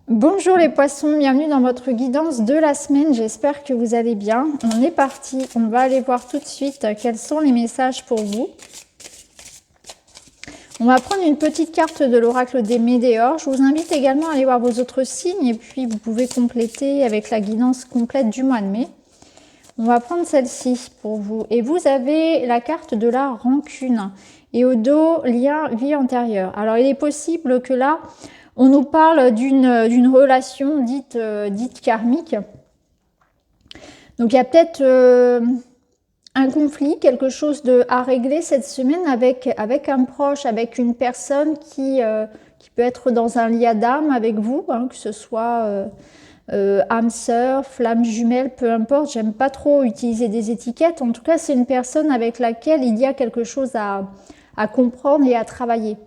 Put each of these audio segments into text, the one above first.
Bonjour les poissons, bienvenue dans votre guidance de la semaine, j'espère que vous allez bien. On est parti, on va aller voir tout de suite quels sont les messages pour vous. On va prendre une petite carte de l'oracle des Médéors. Je vous invite également à aller voir vos autres signes et puis vous pouvez compléter avec la guidance complète du mois de mai. On va prendre celle-ci pour vous. Et vous avez la carte de la rancune. Et au dos, lien vie antérieure. Alors il est possible que là, on nous parle d'une relation dite karmique. Donc il y a peut-être un conflit, quelque chose à régler cette semaine avec un proche, avec une personne qui peut être dans un lien d'âme avec vous, hein, que ce soit âme sœur, flamme jumelle, peu importe. J'aime pas trop utiliser des étiquettes. En tout cas, c'est une personne avec laquelle il y a quelque chose à comprendre et à travailler.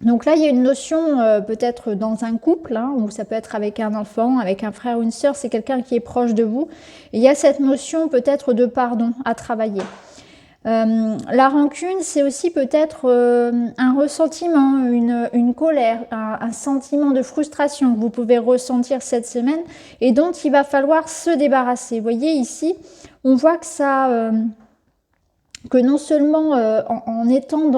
Donc là, il y a une notion peut-être dans un couple, hein, ou ça peut être avec un enfant, avec un frère ou une sœur, c'est quelqu'un qui est proche de vous. Et il y a cette notion peut-être de pardon à travailler. La rancune, c'est aussi peut-être un ressentiment, une colère, un sentiment de frustration que vous pouvez ressentir cette semaine et dont il va falloir se débarrasser. Vous voyez ici, on voit que ça, que non seulement en étant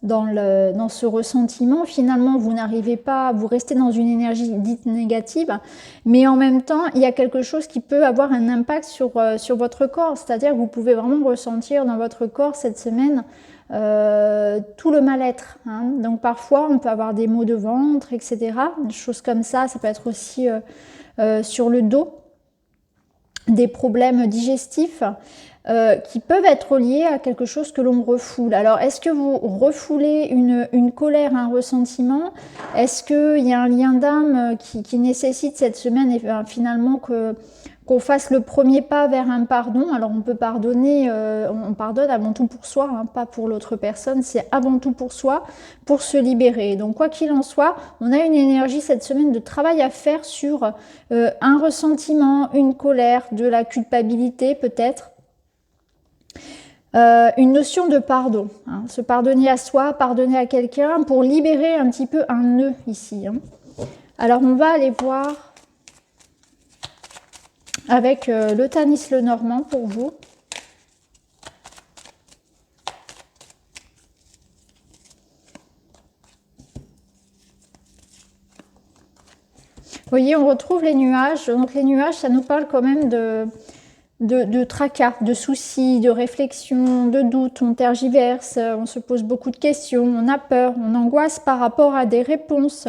dans ce ressentiment, finalement, vous n'arrivez pas, vous restez dans une énergie dite négative, mais en même temps, il y a quelque chose qui peut avoir un impact sur votre corps, c'est-à-dire que vous pouvez vraiment ressentir dans votre corps cette semaine tout le mal-être. Hein. Donc parfois, on peut avoir des maux de ventre, etc., des choses comme ça peut être aussi sur le dos, des problèmes digestifs. Qui peuvent être liés à quelque chose que l'on refoule. Alors, est-ce que vous refoulez une colère, un ressentiment? Est-ce qu'il y a un lien d'âme qui nécessite cette semaine finalement qu'on fasse le premier pas vers un pardon? Alors, on peut pardonner, on pardonne avant tout pour soi, hein, pas pour l'autre personne, c'est avant tout pour soi, pour se libérer. Donc, quoi qu'il en soit, on a une énergie cette semaine de travail à faire sur un ressentiment, une colère, de la culpabilité peut-être. Une notion de pardon, hein, se pardonner à soi, pardonner à quelqu'un pour libérer un petit peu un nœud ici. Hein. Alors on va aller voir avec le Tanis Lenormand pour vous. Vous voyez, on retrouve les nuages. Donc les nuages, ça nous parle quand même de tracas, de soucis, de réflexions, de doutes, on tergiverse, on se pose beaucoup de questions, on a peur, on angoisse par rapport à des réponses,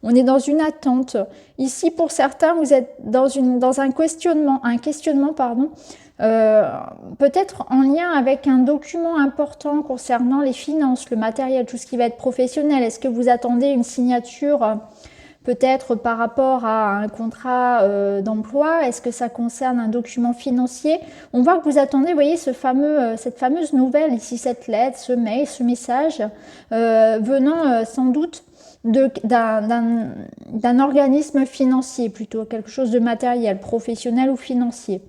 on est dans une attente. Ici, pour certains, vous êtes dans un questionnement, peut-être en lien avec un document important concernant les finances, le matériel, tout ce qui va être professionnel. Est-ce que vous attendez une signature peut-être par rapport à un contrat d'emploi? Est-ce que ça concerne un document financier? On voit que vous attendez, vous voyez, cette fameuse nouvelle ici, cette lettre, ce mail, ce message, venant sans doute d'un organisme financier, plutôt quelque chose de matériel, professionnel ou financier.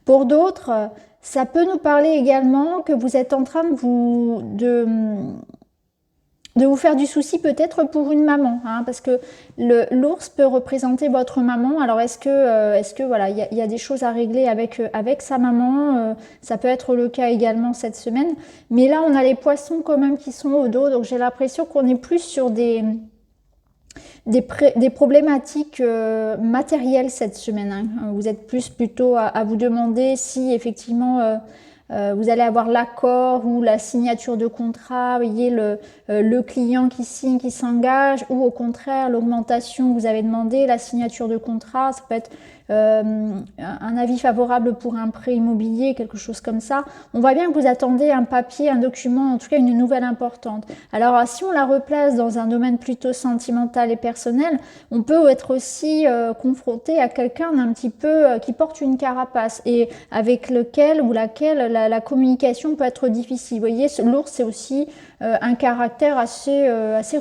Pour d'autres, ça peut nous parler également que vous êtes en train de vous faire du souci peut-être pour une maman, hein, parce que l'ours peut représenter votre maman. Alors est-ce que voilà, il y a des choses à régler avec sa maman, ça peut être le cas également cette semaine. Mais là, on a les poissons quand même qui sont au dos, donc j'ai l'impression qu'on est plus sur des problématiques matérielles cette semaine. Hein. Vous êtes plutôt à vous demander si effectivement vous allez avoir l'accord ou la signature de contrat, vous voyez le client qui signe, qui s'engage, ou au contraire l'augmentation que vous avez demandé, la signature de contrat, ça peut être un avis favorable pour un prêt immobilier, quelque chose comme ça. On voit bien que vous attendez un papier, un document, en tout cas une nouvelle importante. Alors si on la replace dans un domaine plutôt sentimental et personnel, on peut être aussi confronté à quelqu'un d'un petit peu qui porte une carapace et avec lequel ou laquelle la communication peut être difficile. Vous voyez, l'ours c'est aussi un caractère assez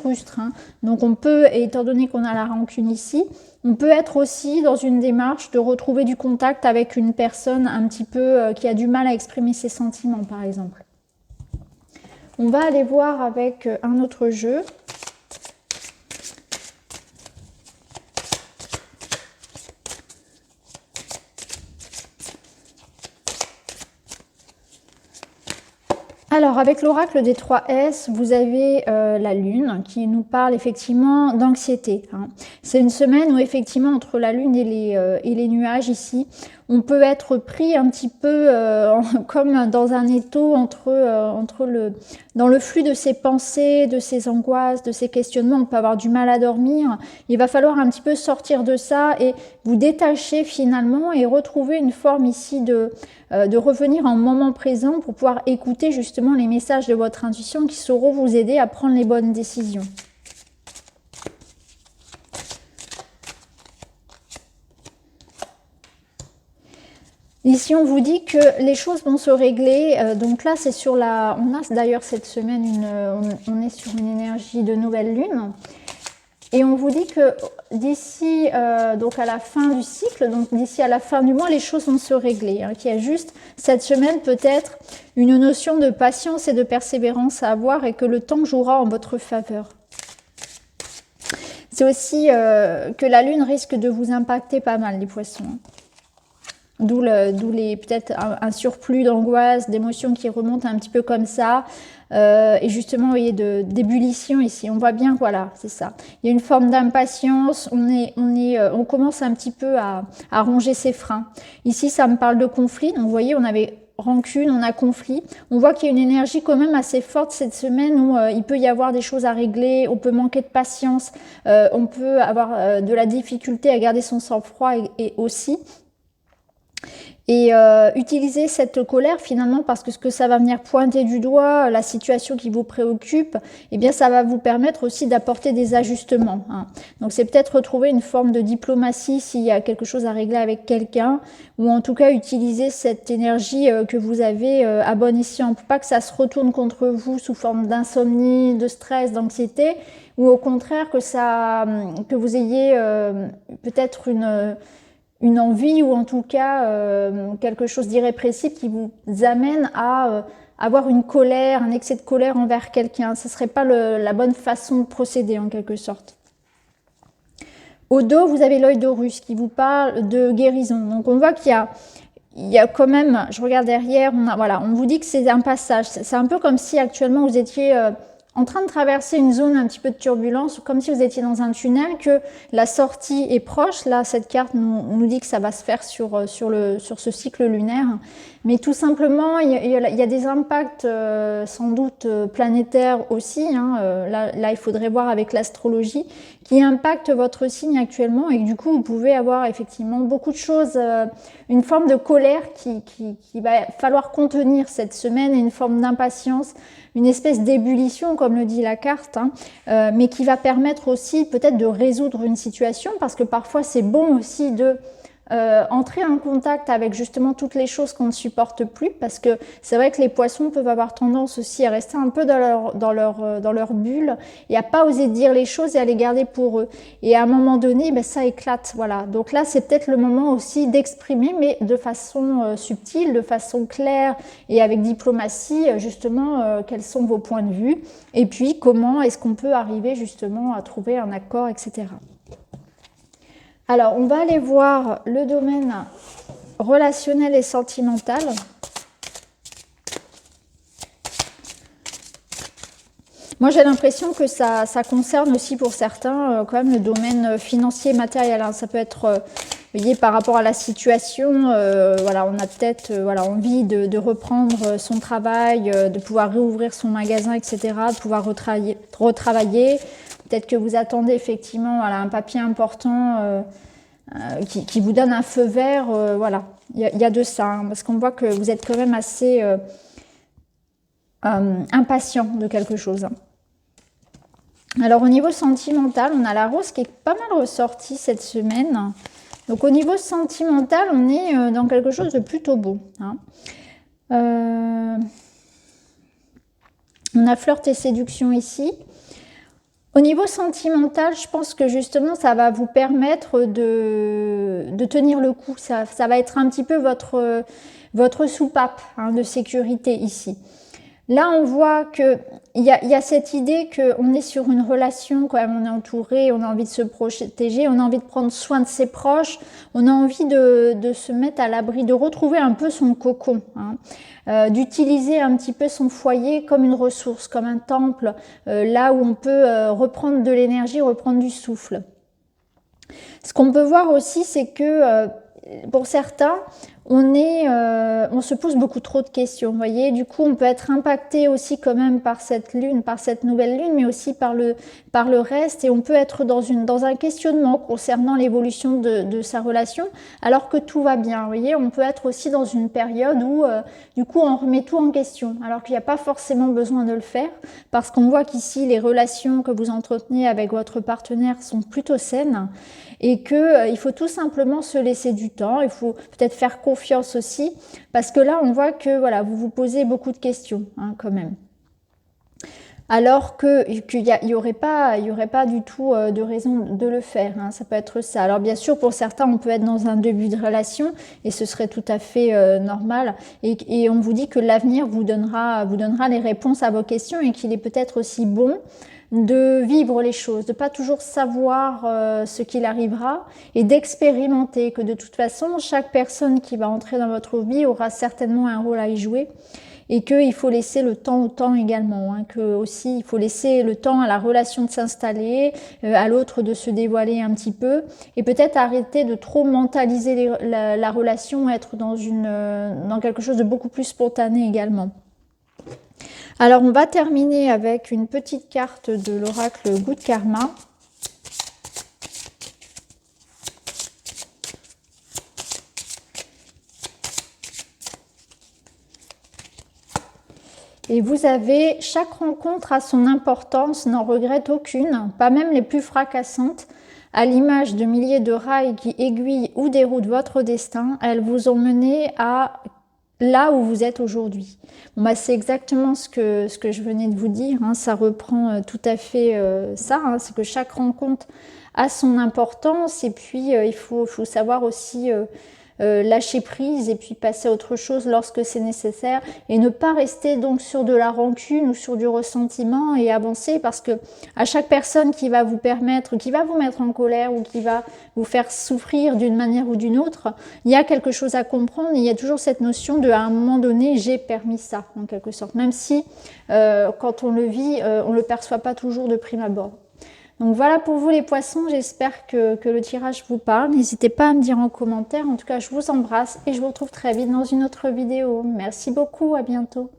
rustre. Hein. Donc on peut, étant donné qu'on a la rancune ici, on peut être aussi dans une démarche de retrouver du contact avec une personne un petit peu qui a du mal à exprimer ses sentiments, par exemple. On va aller voir avec un autre jeu. Alors, avec l'oracle des 3S, vous avez la Lune qui nous parle effectivement d'anxiété. Hein. C'est une semaine où effectivement, entre la Lune et les nuages ici, on peut être pris un petit peu comme dans un étau dans le flux de ses pensées, de ses angoisses, de ses questionnements. On peut avoir du mal à dormir. Il va falloir un petit peu sortir de ça et vous détacher finalement et retrouver une forme ici de revenir en moment présent pour pouvoir écouter justement les messages de votre intuition qui sauront vous aider à prendre les bonnes décisions. Ici, on vous dit que les choses vont se régler. Donc là, c'est sur la... On a d'ailleurs cette semaine, on est sur une énergie de nouvelle lune. Et on vous dit que d'ici donc à la fin du cycle, donc d'ici à la fin du mois, les choses vont se régler. Hein, qu'il y a juste cette semaine peut-être une notion de patience et de persévérance à avoir et que le temps jouera en votre faveur. C'est aussi que la lune risque de vous impacter pas mal, les poissons. D'où peut-être un surplus d'angoisse, d'émotions qui remontent un petit peu comme ça. Et justement, vous voyez, d'ébullition ici. On voit bien, voilà, c'est ça. Il y a une forme d'impatience. On commence un petit peu à ronger ses freins. Ici, ça me parle de conflit. Donc, vous voyez, on avait rancune, on a conflit. On voit qu'il y a une énergie quand même assez forte cette semaine où il peut y avoir des choses à régler. On peut manquer de patience. On peut avoir de la difficulté à garder son sang-froid et aussi... Et utiliser cette colère finalement parce que ce que ça va venir pointer du doigt, la situation qui vous préoccupe, eh bien ça va vous permettre aussi d'apporter des ajustements. Hein. Donc c'est peut-être retrouver une forme de diplomatie s'il y a quelque chose à régler avec quelqu'un ou en tout cas utiliser cette énergie que vous avez à bon escient. Pour pas que ça se retourne contre vous sous forme d'insomnie, de stress, d'anxiété ou au contraire que vous ayez peut-être une envie ou en tout cas quelque chose d'irrépressible qui vous amène à avoir une colère, un excès de colère envers quelqu'un. Ce ne serait pas la bonne façon de procéder en quelque sorte. Au dos, vous avez l'œil d'Horus qui vous parle de guérison. Donc on voit qu'il y a quand même, je regarde derrière, on vous dit que c'est un passage. C'est un peu comme si actuellement vous étiez... en train de traverser une zone un petit peu de turbulence, comme si vous étiez dans un tunnel, que la sortie est proche. Là, cette carte nous dit que ça va se faire sur ce cycle lunaire. Mais tout simplement, il y a des impacts sans doute planétaires aussi. Hein. Là, il faudrait voir avec l'astrologie qui impacte votre signe actuellement. Et du coup, vous pouvez avoir effectivement beaucoup de choses, une forme de colère qui va falloir contenir cette semaine et une forme d'impatience, une espèce d'ébullition, comme le dit la carte, hein, mais qui va permettre aussi peut-être de résoudre une situation, parce que parfois c'est bon aussi de entrer en contact avec justement toutes les choses qu'on ne supporte plus, parce que c'est vrai que les poissons peuvent avoir tendance aussi à rester un peu dans leur bulle et à pas oser dire les choses et à les garder pour eux. Et à un moment donné, ben, ça éclate. Voilà. Donc là, c'est peut-être le moment aussi d'exprimer, mais de façon subtile, de façon claire et avec diplomatie, justement, quels sont vos points de vue et puis comment est-ce qu'on peut arriver justement à trouver un accord, etc. Alors, on va aller voir le domaine relationnel et sentimental. Moi, j'ai l'impression que ça concerne aussi pour certains quand même le domaine financier et matériel. Hein. Ça peut être, vous voyez, par rapport à la situation, voilà, on a peut-être envie de reprendre son travail, de pouvoir réouvrir son magasin, etc., de pouvoir retravailler. Peut-être que vous attendez effectivement un papier important qui vous donne un feu vert. Voilà, il y a de ça, hein, parce qu'on voit que vous êtes quand même assez impatient de quelque chose. Alors au niveau sentimental, on a la rose qui est pas mal ressortie cette semaine. Donc au niveau sentimental, on est dans quelque chose de plutôt beau. Hein. On a flirt et séduction ici. Au niveau sentimental, je pense que justement, ça va vous permettre de tenir le coup. Ça va être un petit peu votre soupape, hein, de sécurité ici. Là, on voit qu'il il y a cette idée qu'on est sur une relation, quand même, on est entouré, on a envie de se protéger, on a envie de prendre soin de ses proches, on a envie de se mettre à l'abri, de retrouver un peu son cocon, hein, d'utiliser un petit peu son foyer comme une ressource, comme un temple, là où on peut reprendre de l'énergie, reprendre du souffle. Ce qu'on peut voir aussi, c'est que pour certains, on se pose beaucoup trop de questions, vous voyez. Du coup, on peut être impacté aussi quand même par cette lune, par cette nouvelle lune, mais aussi par le reste. Et on peut être dans un questionnement concernant l'évolution de sa relation, alors que tout va bien, vous voyez. On peut être aussi dans une période où, du coup, on remet tout en question, alors qu'il n'y a pas forcément besoin de le faire, parce qu'on voit qu'ici, les relations que vous entretenez avec votre partenaire sont plutôt saines, et que il faut tout simplement se laisser du temps. Il faut peut-être faire confiance aussi, parce que là on voit que voilà, vous vous posez beaucoup de questions, hein, quand même, alors qu'il y aurait pas du tout de raison de le faire, hein. Ça peut être ça. Alors bien sûr, pour certains, on peut être dans un début de relation et ce serait tout à fait normal, et on vous dit que l'avenir vous donnera les réponses à vos questions, et qu'il est peut-être aussi bon de vivre les choses, de pas toujours savoir ce qu'il arrivera, et d'expérimenter, que de toute façon, chaque personne qui va entrer dans votre vie aura certainement un rôle à y jouer, et qu'il faut laisser le temps au temps également, hein, que aussi il faut laisser le temps à la relation de s'installer, à l'autre de se dévoiler un petit peu, et peut-être arrêter de trop mentaliser la relation, être dans quelque chose de beaucoup plus spontané également. Alors, on va terminer avec une petite carte de l'oracle Good Karma. Et vous avez « Chaque rencontre a son importance, n'en regrette aucune, pas même les plus fracassantes. À l'image de milliers de rails qui aiguillent ou déroutent votre destin, elles vous ont mené à là où vous êtes aujourd'hui. » Bon, bah, c'est exactement ce que je venais de vous dire, hein. Ça reprend tout à fait ça, hein. C'est que chaque rencontre a son importance, et puis il faut savoir aussi lâcher prise et puis passer à autre chose lorsque c'est nécessaire, et ne pas rester donc sur de la rancune ou sur du ressentiment, et avancer, parce que à chaque personne qui va vous mettre en colère, ou qui va vous faire souffrir d'une manière ou d'une autre, il y a quelque chose à comprendre. Il y a toujours cette notion de, à un moment donné, j'ai permis ça, en quelque sorte, même si quand on le vit, on le perçoit pas toujours de prime abord. Donc voilà pour vous les poissons, j'espère que le tirage vous parle. N'hésitez pas à me dire en commentaire. En tout cas, je vous embrasse et je vous retrouve très vite dans une autre vidéo. Merci beaucoup, à bientôt.